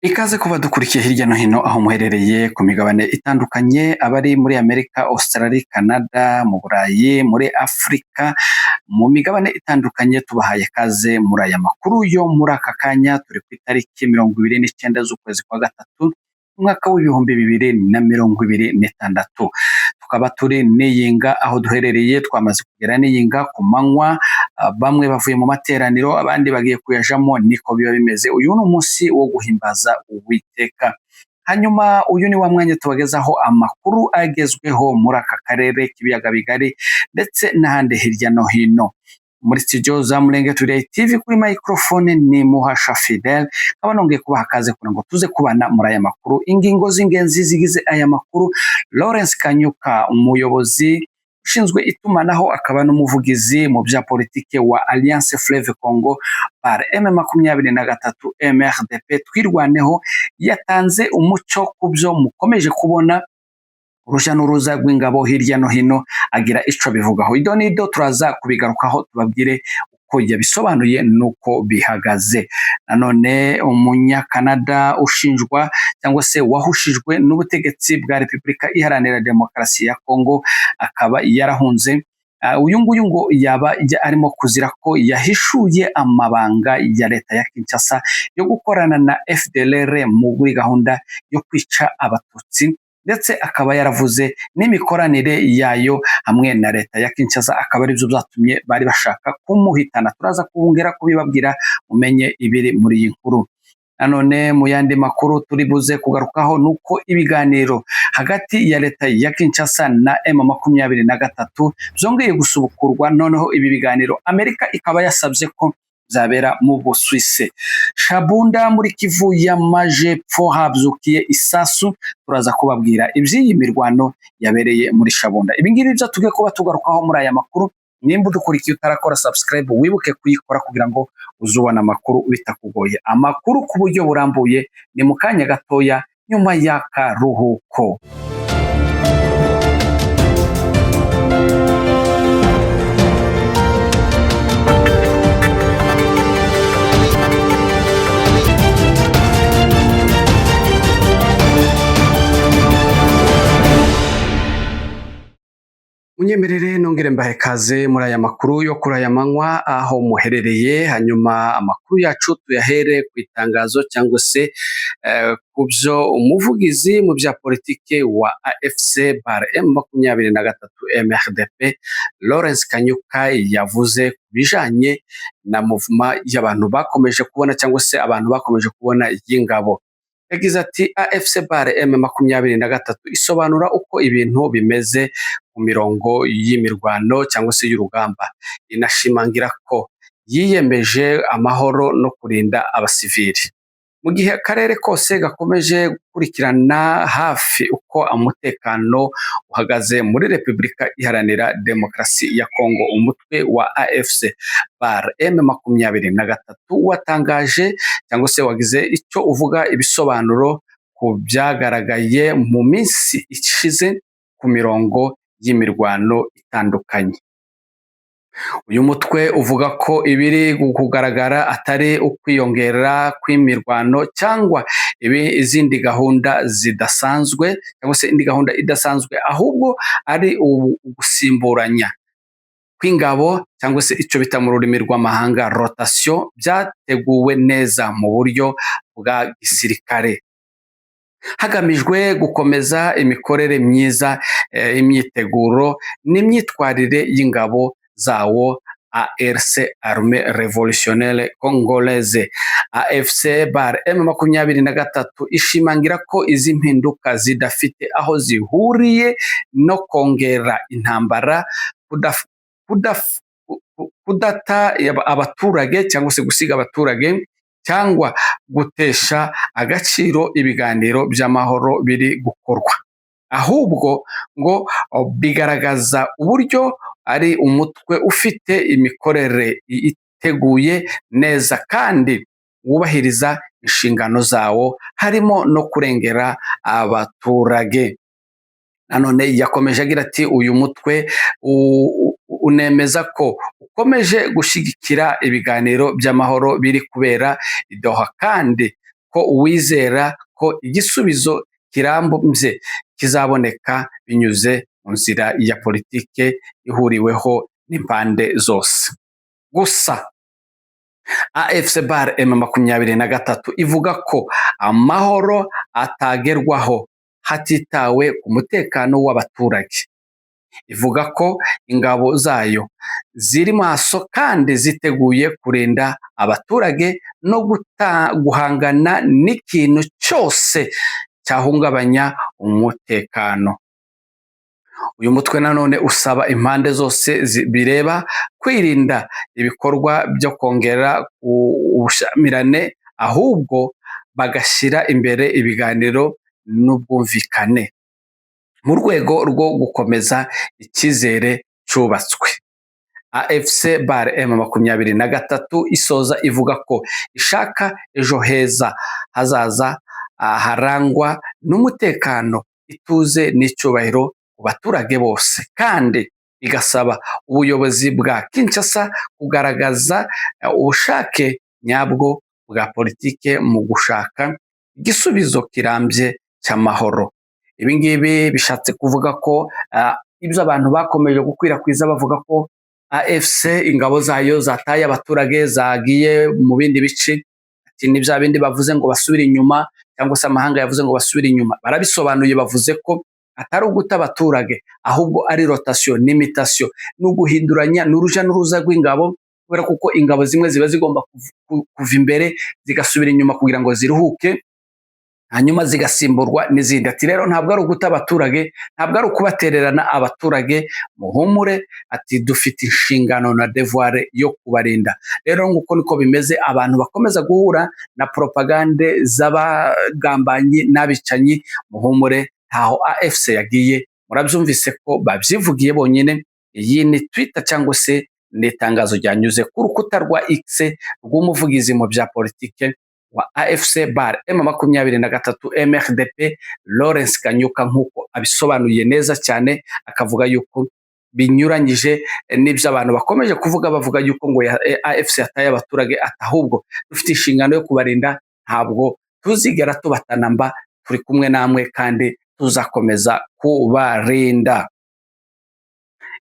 Ikaze kuba dukurikiye hirya no hino aho muherereye ku migabane itandukanye, abari muri Amerika, Australia, Canada, mu Burayi, muri Afurika, mu migabane itandukanye tubahaye ikaze muri aya makuru yo muri aka kanya. Turi ku itariki 29 z'ukwezi kwa gatatu, umwaka w'ibihumbi 2026. Tukaba turi Niyinga aho duherereye, twamaze kugera Niyinga ku manywa. Bamwe bavuye mu materaniro, abandi bagiye kuyajamo, niko biba bimeze. Uyu ni umunsi wo guhimbaza Uwiteka. Hanyuma uyu ni wa mwanya tubagezaho amakuru agezweho muri aka karere k'ibiyaga bigari ndetse n'ahandi hirya no hino. Muri studio za Murenge Today TV kuri microphone ni Muhasha Fidel, nkaba nongeye kubaha akaze kugira ngo tuze kubana muri aya makuru. Ingingo z'ingenzi zigize aya makuru: Lawrence Kanyuka, umuyobozi ushinzwe itumanaho akaba n'umuvugizi mu bya politike wa Alliance Fleuve Congo par M23 MRDP twirwaneho, yatanze umuco ku byo mukomeje kubona urujya n'uruza rw'ingabo hirya no hino, agira ico bivugaho. Ido nido turaza kubigarukaho tubabwire uko yabisobanuye nuko bihagaze. Nanone umunyakanada ushinjwa cyangwa se wahushijwe n'ubutegetsi bwa Repubulika Iharanira Demokarasi ya Kongo akaba yarahunze. Uyu nguyu ngo yaba arimo kuzira ko yahishuye amabanga ya leta ya Kinshasa yo gukorana na FDLR muri gahunda yo kwica abatutsi, ndetse akaba yaravuze n'imikoranire yayo hamwe na leta ya Kinshasa, akaba aribyo byatumye bari bashaka kumuhitana. Turaza kubongera kubibabwira umenye ibiri muri iyi nkuru. Nanone mu yandi makuru turi buze kugarukaho nuko ibiganiro hagati ya leta ya Kinshasa na M23 byongeye gusubukurwa. Noneho ibi biganiro Amerika ikaba yasabye ko zabera mu Busuwisi. Shabunda muri Kivu y'Amajepfo habyukiye isasu, turaza kubabwira iby'iyi mirwano yabereye muri Shabunda. Ibi ngibi byo tugiye kuba tugarukaho muri aya makuru. Nimba udukurikiye utarakora subscribe, wibuke kuyikora kugira ngo uzubona amakuru bitakugoye. Amakuru ku buryo burambuye ni mu kanya gatoya nyuma y'akaruhuko. Munyemerere nongere mbahe kaze muri aya makuru yo kuri aya manywa aho muherereye. Hanyuma amakuru yacu tuyahere ku itangazo cyangwa se ku byo umuvugizi mu bya politike wa AFC par M23 MRDP Lawrence Kanyuka yavuze ku bijanye na movement y'abantu bakomeje kubona cyangwa se abantu bakomeje kubona y'ingabo. Yagize ati AFC par M23 isobanura uko ibintu bimeze ku mirongo y'imirwano cyangwa se y'urugamba. Inashimangira ko yiyemeje amahoro no kurinda abasivili. Mu gihe akarere kose gakomeje gukurikirana hafi uko umutekano uhagaze muri Repubulika Iharanira Demokarasi ya Kongo, umutwe wa AFC par M23 watangaje cyangwa se wagize icyo uvuga ibisobanuro ku byagaragaye mu minsi ishize ku mirongo y'imirwano itandukanye. Uyu mutwe uvuga ko ibiri kugaragara atari ukwiyongera kw'imirwano cyangwa izindi gahunda zidasanzwe cyangwa se indi gahunda idasanzwe, ahubwo ari ugusimburanya kw'ingabo cyangwa se icyo bita mu rurimi rw'amahanga rotation, byateguwe neza mu buryo bwa gisirikare hagamijwe gukomeza imikorere myiza, imyiteguro n'imyitwarire y'ingabo zawo ARC, Armée Révolutionnaire Congolaise. AFC par M23 ishimangira ko izi mpinduka zidafite aho zihuriye no kongera intambara, kudata abaturage cyangwa se gusiga abaturage cyangwa gutesha agaciro ibiganiro by'amahoro biri gukorwa, ahubwo ngo bigaragaza uburyo ari umutwe ufite imikorere iteguye neza kandi wubahiriza inshingano zawo, harimo no kurengera abaturage. Nanone yakomeje agira ati uyu mutwe unemeza ko ukomeje gushyigikira ibiganiro by'amahoro biri kubera i Doha kandi ko wizera ko igisubizo kirambye kizaboneka binyuze mu nzira ya politike ihuriweho n'impande zose. Gusa AFC Bar M23 ivuga ko amahoro atagerwaho hatitawe ku mutekano w'abaturage. Ivuga ko ingabo zayo ziri maso kandi ziteguye kurinda abaturage no guhangana n'ikintu cyose cyahungabanya umutekano. Uyu mutwe nanone usaba impande zose bireba kwirinda ibikorwa byo kongera ubushamirane, ahubwo bagashyira imbere ibiganiro n'ubwumvikane mu rwego rwo gukomeza icyizere cyubatswe. AFC Bar M23 isoza ivuga ko ishaka ejo heza hazaza harangwa n'umutekano, ituze n'icyubahiro ku baturage bose, kandi igasaba ubuyobozi bwa Kinshasa kugaragaza ubushake nyabwo bwa politike mu gushaka igisubizo kirambye cy'amahoro. Ibi ngibi bishatse kuvuga ko ibyo abantu bakomeje gukwirakwiza bavuga ko AFC ingabo zayo zataye abaturage zagiye mu bindi bice, ni bya bindi bavuze ngo basubire inyuma, cyangwa se amahanga yavuze ngo basubire inyuma. Barabisobanuye, bavuze ko atari uguta abaturage, ahubwo ari rotation n'imitation, no guhinduranya n'uruja n'uruza rw'ingabo, kubera kuko ingabo zimwe ziba zigomba kuva imbere zigasubira inyuma kugira ngo ziruhuke, hanyuma zigasimburwa n'izindi. Ati rero ntabwo ari uguta abaturage, ntabwo ari ukubatererana abaturage, muhumure, ati dufite inshingano na devoir yo kubarinda. Rero nguko niko bimeze, abantu bakomeza guhura na propagande z'abagambanyi n'abicanyi, muhumure ntaho AFC yagiye, murabyumvise ko babyivugiye bonyine. Iyi ni Twitter cyangwa se n'itangazo ryanyuze ku rukuta rwa X rw'umuvugizi mu bya politike wa AFC Bar M23 MRDP Lawrence Kanyuka, nk'uko abisobanuye neza cyane, akavuga yuko binyuranyije n'ibyo abantu bakomeje kuvuga, bavuga yuko ngo AFC yataye abaturage, ahubwo dufite inshingano yo kubarinda, ntabwo tuzigera tubatanamba, turi kumwe namwe kandi tuzakomeza kubarinda.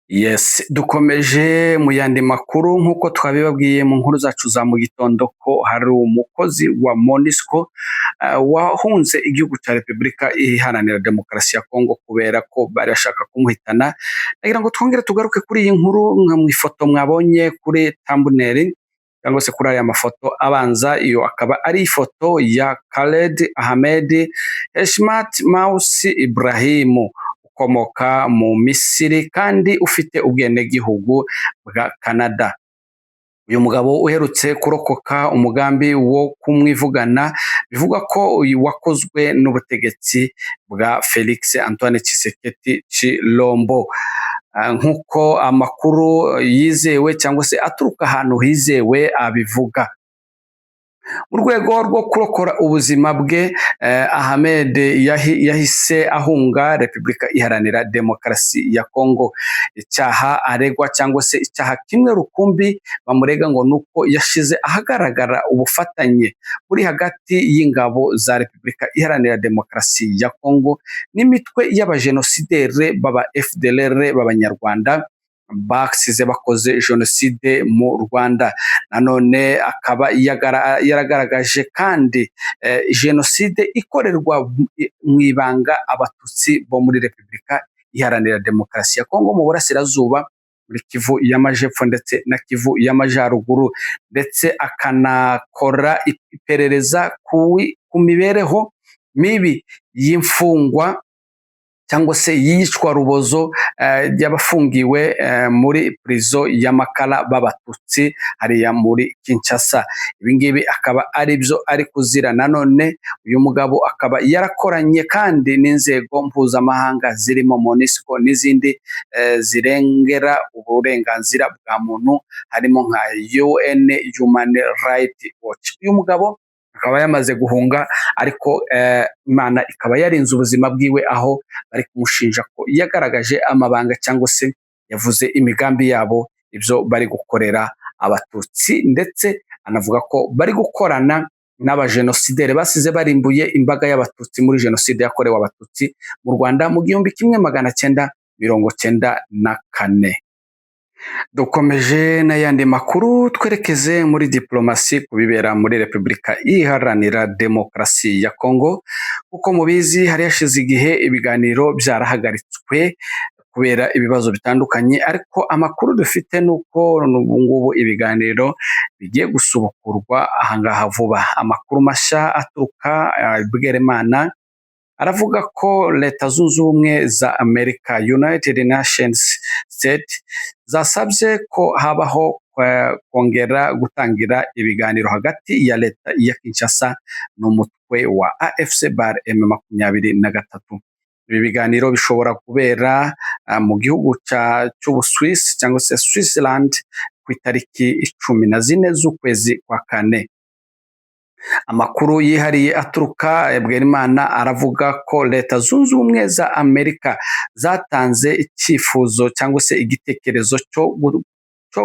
Yes, dukomeje mu yandi makuru nk'uko twabibabwiye mu nkuru zacu za mu gitondo ko hari umukozi wa MONUSCO wahunze igihugu cya Repubulika Iharanira Demokarasi ya Kongo kubera ko bari bashaka kumuhitana. Ndagira ngo twongere tugaruke kuri iyi nkuru, nka mu ifoto mwabonye kuri thumbnail cyangwa se kuri aya mafoto abanza. Iyo akaba ari ifoto ya Khaled Ahmed Heshmat Mausi Ibrahimu, ukomoka mu Misiri kandi ufite ubwenegihugu bwa Canada. Uyu mugabo uherutse kurokoka umugambi wo kumwivugana, bivuga ko wakozwe n'ubutegetsi bwa Felix Antoine Tshisekedi Tshilombo, nk'uko amakuru yizewe cyangwa se aturuka ahantu hizewe abivuga. Mu rwego rwo kurokora ubuzima bwe, Ahmed yahise ahunga Repubulika Iharanira Demokarasi ya Kongo. Icyaha aregwa cyangwa se icyaha kimwe rukumbi bamurega ngo nuko yashize ahagaragara ubufatanye buri hagati y'ingabo za Repubulika Iharanira Demokarasi ya Kongo n'imitwe y'abajenosidere baba FDLR b'abanyarwanda basize bakoze jenoside mu Rwanda. Nanone akaba yaragaragaje kandi jenoside ikorerwa mu ibanga abatutsi bo muri Repubulika Iharanira Demokarasi ya Kongo mu burasirazuba, muri Kivu y'Amajepfo ndetse na Kivu y'Amajyaruguru, ndetse akanakora iperereza ku mibereho mibi y'imfungwa cyangwa se yicwa rubozo y'abafungiwe muri prison y'Amakala b'abatutsi hariya muri Kinshasa. Ibi ngibi akaba ari byo ari kuzira. Nanone uyu mugabo akaba yarakoranye kandi n'inzego mpuzamahanga zirimo MONUSCO n'izindi zirengera uburenganzira bwa muntu, harimo nka UN Human Rights Watch. Uyu mugabo akaba yamaze guhunga, ariko Imana ikaba yarinze ubuzima bwiwe, aho bari kumushinja ko yagaragaje amabanga cyangwa se yavuze imigambi yabo, ibyo bari gukorera abatutsi, ndetse anavuga ko bari gukorana n'abajenosideri basize barimbuye imbaga y'abatutsi muri jenoside yakorewe abatutsi mu Rwanda mu 1994. Dukomeje n'ayandi makuru twerekeze muri diplomasi kubibera muri Repubulika Iharanira Demokarasi ya Kongo, kuko mubizi hari hashize igihe ibiganiro byarahagaritswe kubera ibibazo bitandukanye, ariko amakuru dufite nuko ngubu ibiganiro bigiye gusubukurwa ahangaha vuba. Amakuru mashya aturuka Bwerimana aravuga ko Leta Zunze Ubumwe za Amerika, United Nations State, zasabye ko habaho kongera gutangira ibiganiro hagati ya leta ya Kinshasa n'umutwe wa AFC/M23. Ibi biganiro bishobora kubera mu gihugu cy'Ubuswisi cyangwa se Switzerland ku itariki 14 z'ukwezi kwa kane. Amakuru yihariye aturuka Bwerimana aravuga ko Leta Zunze Ubumwe za Amerika zatanze icyifuzo cyangwa se igitekerezo cyo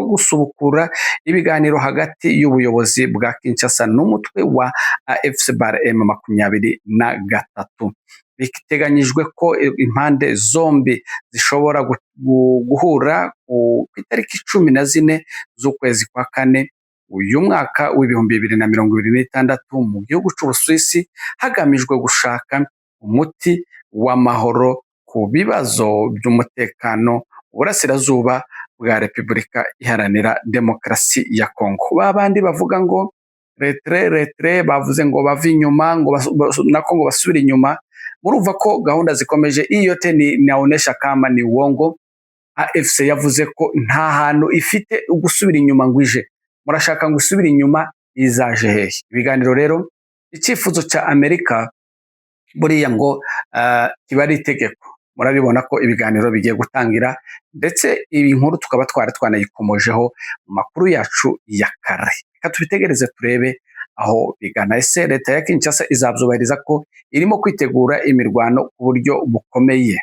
gusubukura ibiganiro hagati y'ubuyobozi bwa Kinshasa n'umutwe wa AFC/M23. Biteganyijwe ko impande zombi zishobora guhura ku itariki 14 z'ukwezi kwa kane uyu mwaka w'2026 mu gihugu cy'Ubuswisi, hagamijwe gushaka umuti w'amahoro ku bibazo by'umutekano uburasirazuba bwa Repubulika Iharanira Demokarasi ya Kongo. Babandi bavuga ngo retre bavuze ngo bava inyuma, ngo nako ngo basubira inyuma. Murumva ko gahunda zikomeje. Iyo yote naonesha kama ni uongo. AFC yavuze ko nta hantu ifite ugusubira inyuma ngo ije. Murashaka ngo usubire inyuma, izaje hehe? Ibiganiro rero, icyifuzo cya Amerika buriya ngo kiba ari itegeko. Murabibona ko ibiganiro bigiye gutangira, ndetse ibi nkuru tukaba twanayikomojeho mu makuru yacu ya kare. Reka tubitegereze turebe aho bigana. Ese leta ya Kinshasa izabyubahiriza ko irimo kwitegura imirwano ku buryo bukomeye?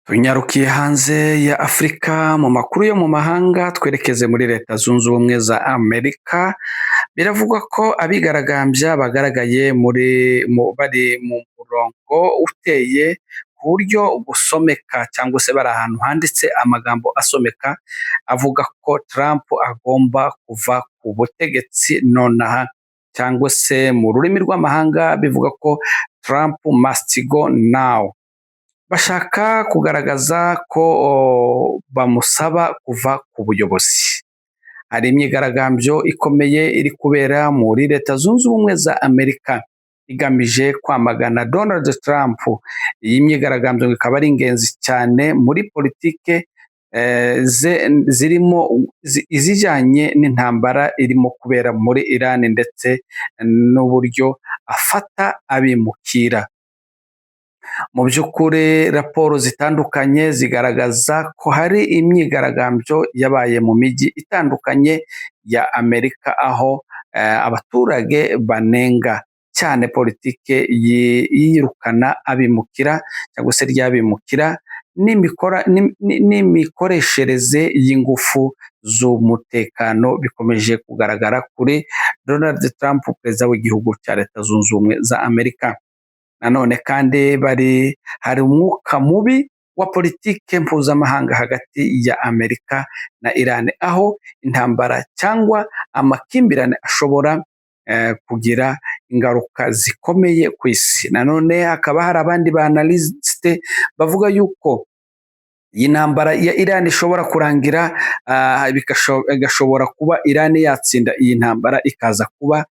Tunyarukiye hanze ya Afurika mu makuru yo mu mahanga, twerekeze muri Leta Zunze Ubumwe za Amerika. Biravugwa ko abigaragambya bagaragaye bari mu murongo uteye ku buryo busomeka, cyangwa se bari ahantu handitse amagambo asomeka avuga ko Trump agomba kuva ku butegetsi nonaha, cyangwa se mu rurimi rw'amahanga bivuga ko Trump must go now. Bashaka kugaragaza ko bamusaba kuva ku buyobozi. Hari imyigaragambyo ikomeye iri kubera muri Leta Zunze Ubumwe za Amerika igamije kwamagana Donald Trump. Iyi myigaragambyo ikaba ari ingenzi cyane muri politike zirimo izijyanye n'intambara irimo kubera muri Iran, ndetse n'uburyo afata abimukira. Mu by'ukuri raporo zitandukanye zigaragaza ko hari imyigaragambyo yabaye mu mijyi itandukanye ya Amerika, aho abaturage banenga cyane politike yirukana abimukira cyangwa se ry'abimukira n'imikoreshereze y'ingufu z'umutekano bikomeje kugaragara kuri Donald Trump, perezida w'igihugu cya Leta Zunze Ubumwe za Amerika. Nanone kandi hari umwuka mubi wa politike mpuzamahanga hagati ya Amerika na Iran, aho intambara cyangwa amakimbirane ashobora kugira ingaruka zikomeye ku isi. Nanone hakaba hari abandi banaliste bavuga yuko iyi ntambara ya Iran ishobora kurangira, igashobora kuba Iran yatsinda iyi ntambara ikaza kuba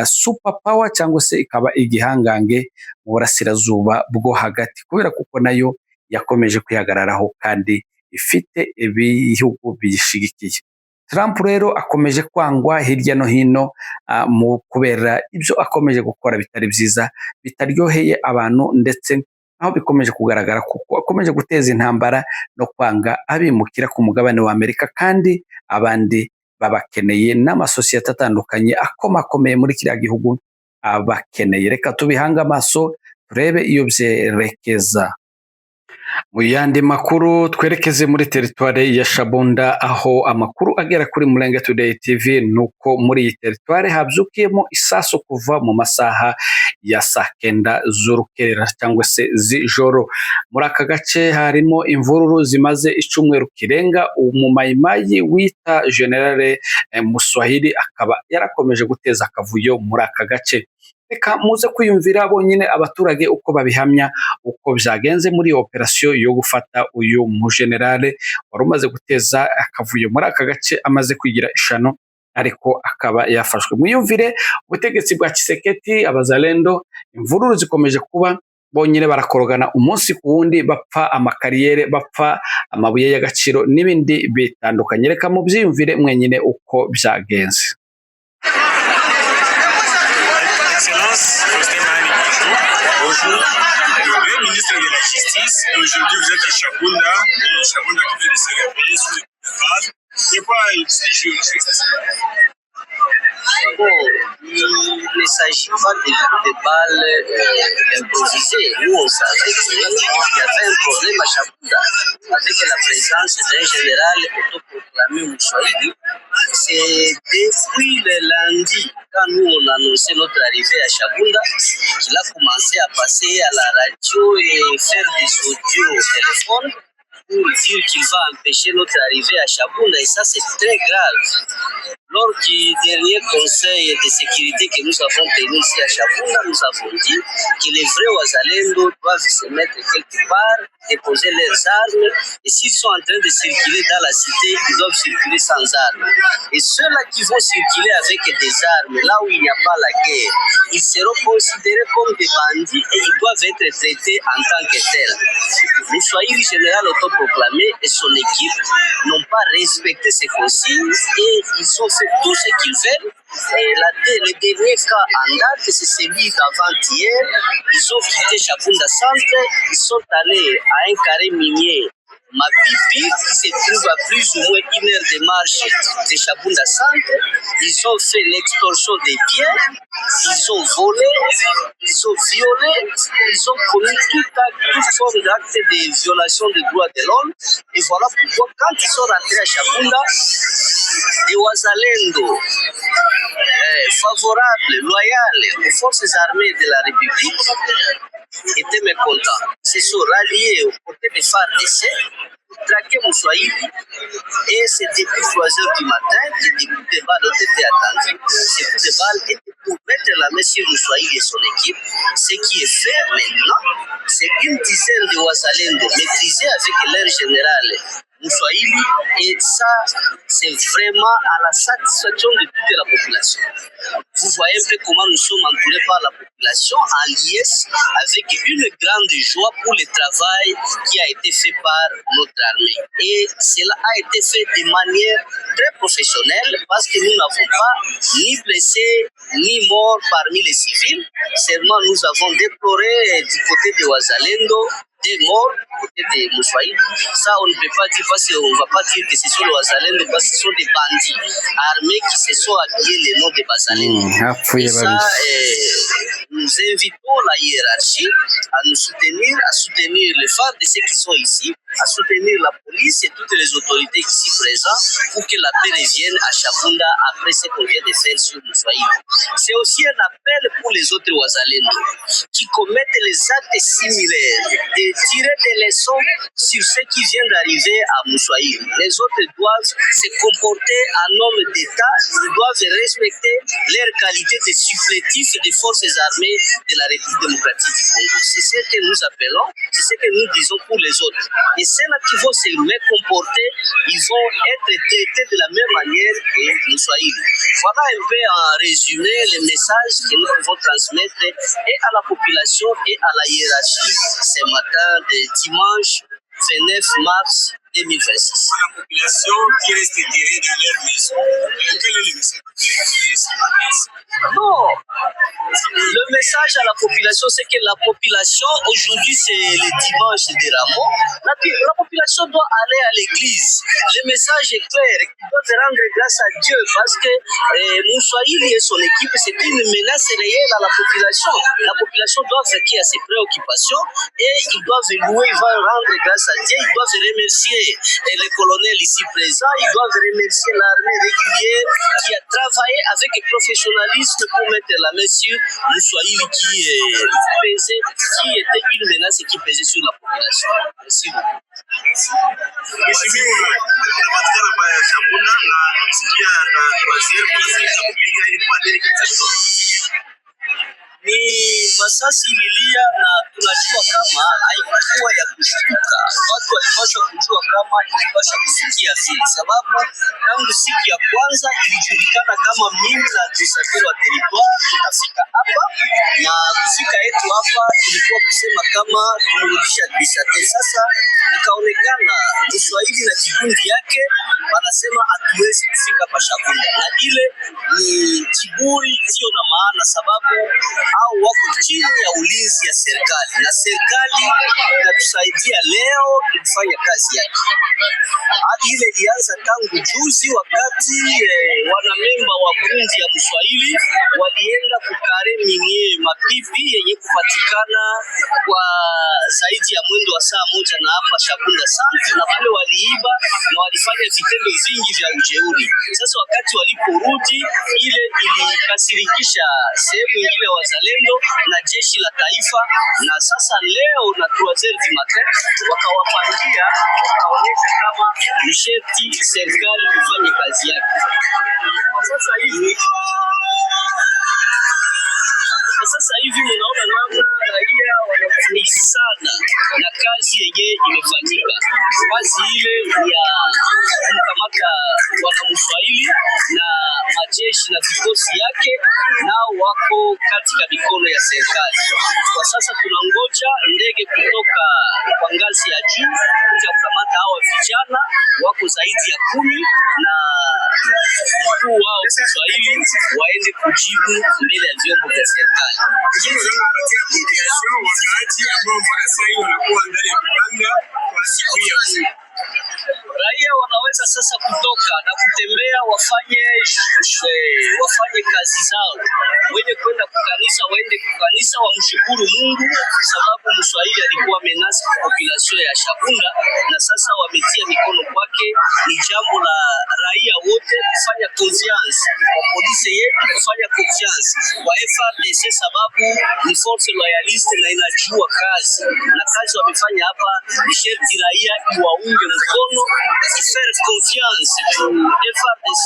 super power, cyangwa se ikaba igihangange mu burasirazuba bwo hagati, kubera kuko nayo yakomeje kwihagararaho kandi ifite ibihugu biyishigikiye. Trump rero akomeje kwangwa hirya no hino mu kubera ibyo akomeje gukora bitari byiza, bitaryoheye abantu, ndetse aho bikomeje kugaragara kuko akomeje guteza intambara no kwanga abimukira ku mugabane wa Amerika, kandi abandi babakeneye n'amasosiyete atandukanye akomakomeye muri kiriya gihugu abakeneye. Reka tubihange amaso turebe iyo byerekeza. Mu yandi makuru twerekeze muri teritware ya Shabunda aho amakuru agera kuri Murenge Today TV nuko muri iyi teritware habyukiyemo isasu kuva mu masaha ya saa kenda z'urukerera cyangwa se z'ijoro. Muri aka gace harimo imvururu zimaze icumweru kirenga. Umumayimayi wita Generale Muswahili akaba yarakomeje guteza akavuyo muri aka gace. Reka muze kwiyumvira bonyine abaturage uko babihamya uko byagenze muri operasiyo yo gufata uyu mujenerale wari umaze guteza akavuyo muri aka gace amaze kwigira ishano ariko akaba yafashwe. Mwiyumvire ubutegetsi bwa Kiseketi, abazalendo, imvururu zikomeje kuba, bonyine barakorogana umunsi ku wundi, bapfa amakariyere, bapfa amabuye y'agaciro n'ibindi bitandukanye. Reka mubyiyumvire mwenyine uko byagenze. Bonjour, le ministre de la Justice, aujourd'hui vous êtes à Shabunda, Shabunda qui vient de se réveiller sur le pétrole. De quoi il s'agit au juste? Bon, il ne s'agit pas de coups de balles improvisés. Nous, on savait qu'il y avait un problème à Shabunda avec la présence d'un général autoproclamé Moussouaïdi. C'est depuis le lundi, quand nous on annonçait notre arrivée à Shabunda, qu'il a commencé à passer à la radio et faire des audios au téléphone pour dire qu'il va empêcher notre arrivée à Shabunda. Et ça, c'est très grave. Lors du dernier conseil de sécurité que nous avons tenu ici à Shabunda, nous avons dit que les vrais Wazalendo doivent se mettre quelque part, déposer leurs armes, et s'ils sont en train de circuler dans la cité, ils doivent circuler sans armes. Et ceux-là qui vont circuler avec des armes, là où il n'y a pas la guerre, ils seront considérés comme des bandits et ils doivent être traités en tant que tels. Le Swahili général autoproclamé et son équipe n'ont pas respecté ces consignes et ils ont fait tout ce qu'ils veulent. Et le dernier cas en date, c'est celui d'avant-hier. Ils ont quitté Shabunda Centre, ils sont allés à un carré minier Mapipi, qui se trouve à plus ou moins 1 heure de marche de Shabunda Centre. Ils ont fait l'extorsion des biens, ils ont volé, ils ont violé, ils ont commis toute forme d'acte de violation des droits de l'homme. Et voilà pourquoi, quand ils sont rentrés à Shabunda, les Wazalendo, favorables, loyaux aux forces armées de la République, étaient mécontents. Ils se sont ralliés aux côtés des FARDC pour traquer Moussouaïdi. Et c'est depuis 3 heures du matin que des coups de balles ont été attendus. Ces coups de balles étaient pour mettre la main sur Moussouaïdi et son équipe. Ce qui est fait maintenant, c'est une dizaine de Wazalendo maîtrisés avec leur général Moussouaïdi, et ça, c'est vraiment à la satisfaction de toute la population. Vous voyez un peu comment nous sommes entourés par la population en liesse avec une grande joie pour le travail qui a été fait par notre armée. Et cela a été fait de manière très professionnelle parce que nous n'avons pas ni blessés ni morts parmi les civils. Seulement, nous avons déploré du côté de Wazalendo des morts côté de Moussouaïdi. Ça, on ne peut pas dire parce qu'on ne va pas dire que ce sont les Wazalendo, parce que ce sont des bandits armés qui se sont habillés les noms des Wazalendo. Et ça, nous invitons la hiérarchie à nous soutenir, à soutenir les femmes de ceux qui sont ici, à soutenir la police et toutes les autorités ici présentes pour que la paix revienne à Shabunda après ce qu'on vient de faire sur Moussouaïdi. C'est aussi un appel pour les autres Wazalendo qui commettent les actes similaires de tirer des leçons sur ce qui vient d'arriver à Moussouaïdi. Les autres doivent se comporter en hommes d'État, ils doivent respecter leur qualité de supplétifs des forces armées de la République démocratique du Congo. C'est ce que nous appelons, c'est ce que nous disons pour les autres. Et ceux-là qui vont se comporter, ils vont être traités de la même manière que Moussouaïdi. Voilà un peu en résumé les messages que nous pouvons transmettre et à la population et à la hiérarchie ce matin de dimanche 29 mars 2026. La population qui reste terrée dans leur maison, quel est le message que vous avez ce matin? Non, le message à la population, c'est que la population, aujourd'hui c'est le dimanche de Ramos, la population doit aller à l'église. Le message est clair, ils doivent rendre grâce à Dieu parce que Moussouahili et son équipe, c'est une menace réelle à la population. La population doit vaquer à ses préoccupations et ils doivent louer, ils doivent rendre grâce à Dieu, ils doivent remercier les colonels ici présents, ils doivent remercier l'armée régulière qui a travaillé avec professionnalisme pour mettre la main sur Moussouahili qui était une menace qui pesait sur la population. Merci beaucoup. Mheshimiwa, unapatikana pa Shabunda na kusikia na waziri kuweza kupiga ilikuwa nini kitendo? Ni masasi ililia na tunajua kama haikuwa ya kushtuka. Watu walipaswa kujua kama ilipaswa kusikia vile, sababu tangu siku ya kwanza ilijulikana kama mimi na administrateur wa territoire tutafika hapa, na kufika yetu hapa ilikuwa kusema kama tumrudisha administrateur. Sasa ikaonekana Mswahili na kikundi yake wanasema hatuwezi kufika pa Shabunda, na ile ni kiburi sio na maana, sababu au wako chini ya ulinzi ya serikali na serikali inatusaidia leo kufanya kazi yake. Hali ile ilianza tangu juzi wakati wanamemba wa kundi ya Mswahili walienda kukare minye mapipi yenye kupatikana kwa zaidi ya mwendo wa saa moja na hapa Shabunda Santi, na kule waliiba na walifanya vitendo vingi vya ujeuri. Sasa wakati waliporudi, ile ilikasirikisha sehemu nyingine wazalendo na jeshi la taifa, na sasa leo na 3h du matin wakawapangia, wakaonyesha kama msheti serikali ifanye kazi yake. Sasa hivi unaona namna raia wanafurahi sana na kazi yenye imefanyika. Kazi ile ya kumkamata bwana Mswahili na majeshi na vikosi yake nao wako katika mikono ya serikali. Kwa sasa tunangoja ndege kutoka kwa ngazi ya juu kuja kukamata hawa vijana, wako zaidi ya 10, na mkuu wao Mswahili waende kujibu mbele ya vyombo vya serikali. Raia wanaweza sasa kutoka na kutembea, wafanye kazi zao. Wenye kwenda kukanisa waende kukanisa, wamshukuru Mungu sababu Mswahili alikuwa menasi kwa population ya Shabunda, na sasa wametia mikono kwake. Ni jambo la raia wote kufanya confiance kwa polisi yetu, kufanya confiance kwa FARDC sababu ni force loyaliste na inajua kazi, na kazi wamefanya hapa. Ni sherti raia iwaunge mkono, faire confiance kwa FARDC,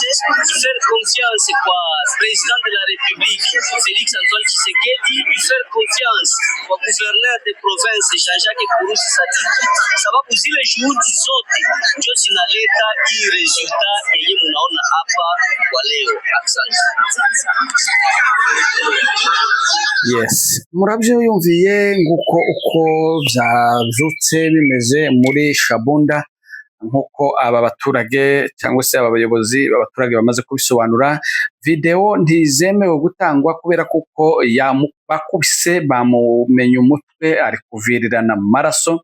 faire confiance kwa president de la République Félix Antoine Tshisekedi, faire confiance kwa gouverneur de province Jean-Jacques Purusi Sadiki, sababu zile juhudi zote ndio zinaleta hii resultat yenye mnaona hapa kwa leo. Asante. Yes, murabyo yumviye nguko uko byazutse bimeze muri Shabunda, nkuko aba baturage cyangwa se aba bayobozi b'abaturage bamaze kubisobanura. Video ntizemewe gutangwa kubera kuko bakubise bamumenye umutwe ari kuvirirana amaraso.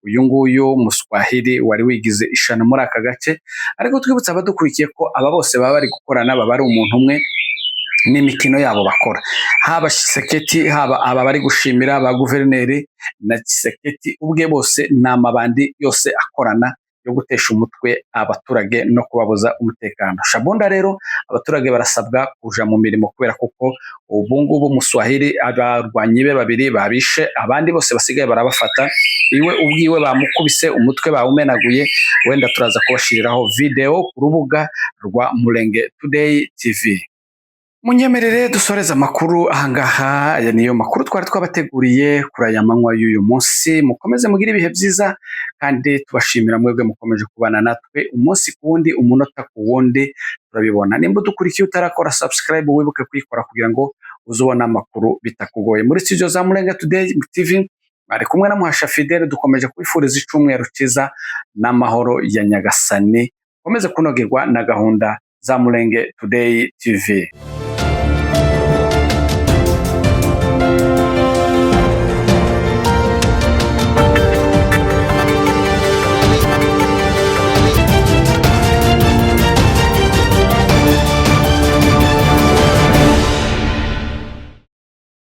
Uyu nguyu Muswahili wari wigize ishano muri aka gace, ariko twibutsa abadukurikiye ko aba bose baba bari gukorana, baba ari umuntu umwe n'imikino yabo bakora. Haba Tshisekedi, haba aba bari gushimira ba guverineri na Tshisekedi ubwe, bose n'amabandi yose akorana yo gutesha umutwe abaturage no kubabuza umutekano. Shabunda rero abaturage barasabwa kuja mu mirimo kubera kuko ubu ngubu Muswahili abarwanyi be babiri babishe, abandi bose basigaye barabafata. Iwe ubwiwe bamukubise umutwe, bawumenaguye. Wenda turaza kubashiriraho video ku rubuga rwa Mulenge Today TV. Munyemerere dusoreza amakuru ahangaha. Aya niyo makuru twari twabateguriye kuri aya manywa y'uyu munsi. Mukomeze mugire ibihe byiza kandi tubashimira mwebwe mukomeje kubana natwe umunsi ku wundi, umunota ku wundi. Turabibona. Nimba dukurikiye utarakora subscribe, wibuke kuyikora kugira ngo uzubone amakuru bitakugoye. Muri studio za Mulenge Today TV bari kumwe na Muhasha Fidele, dukomeje kwifuriza icumweru cyiza n'amahoro ya Nyagasani. Komeze kunogerwa na gahunda za Mulenge Today TV.